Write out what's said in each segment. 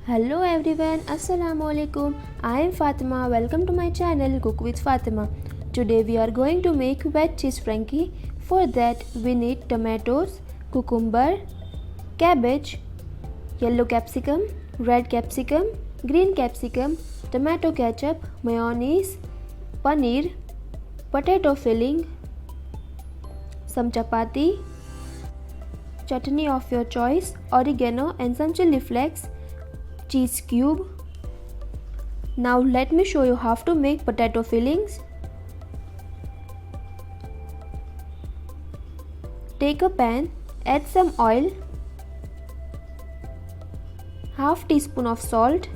Hello everyone, Assalamu alaikum. I am Fatima. Welcome to my channel Cook with Fatima. Today we are going to make veg cheese frankie. For that we need tomatoes, cucumber, cabbage, yellow capsicum, red capsicum, green capsicum, tomato ketchup, mayonnaise, paneer, potato filling, some chapati, chutney of your choice, oregano and some chili flakes, cheese cube. Now let me show you how to make potato fillings. Take a pan, add some oil, half teaspoon of salt,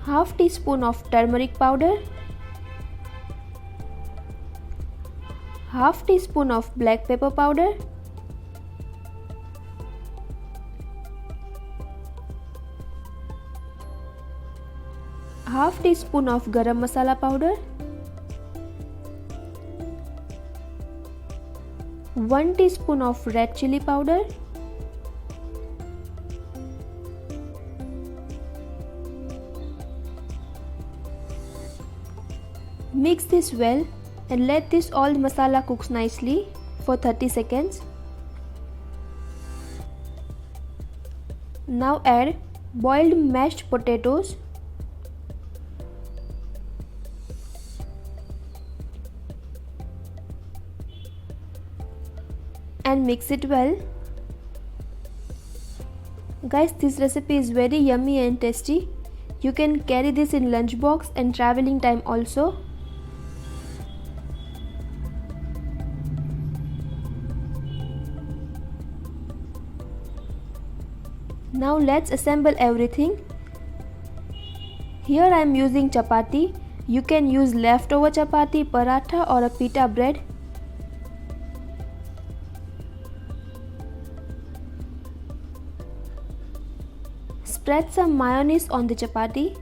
half teaspoon of turmeric powder, half teaspoon of black pepper powder, half teaspoon of garam masala powder, 1 teaspoon of red chili powder, mix this well and let this all masala cooks nicely for 30 seconds. Now add boiled mashed potatoes, and mix it well. Guys, this recipe is very yummy and tasty. You can carry this in lunchbox and traveling time also. Now let's assemble everything. Here I am using chapati. You can use leftover chapati, paratha or a pita bread. Spread some mayonnaise on the chapati.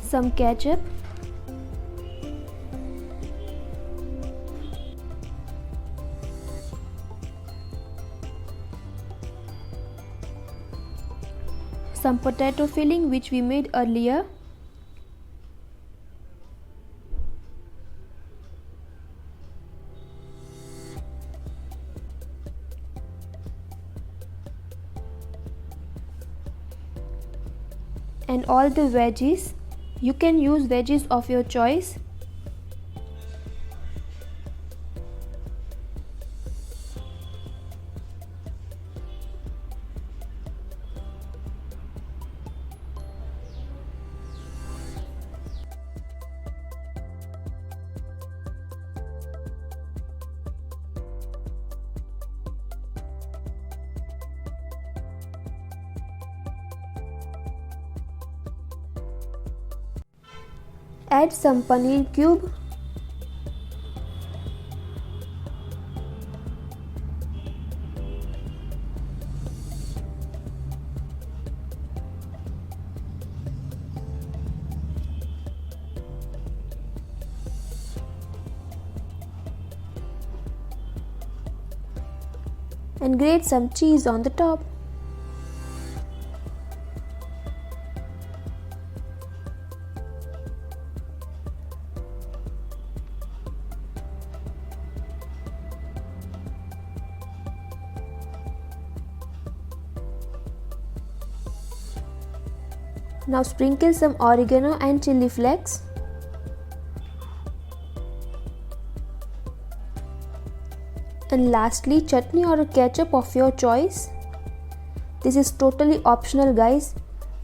Some ketchup, some potato filling which we made earlier, and all the veggies. You can use veggies of your choice. Add some paneer cube, and grate some cheese on the top. Now sprinkle some oregano and chili flakes. And lastly, chutney or ketchup of your choice. This is totally optional, guys.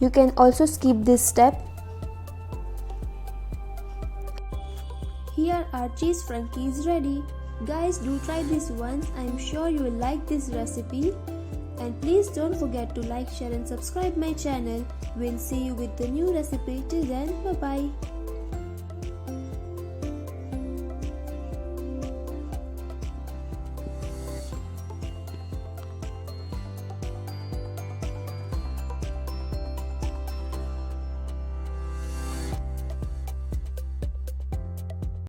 You can also skip this step. Here our cheese frankie is ready. Guys, do try this once. I am sure you will like this recipe. And please don't forget to like, share and subscribe my channel. We'll see you with the new recipe. Till then, bye bye.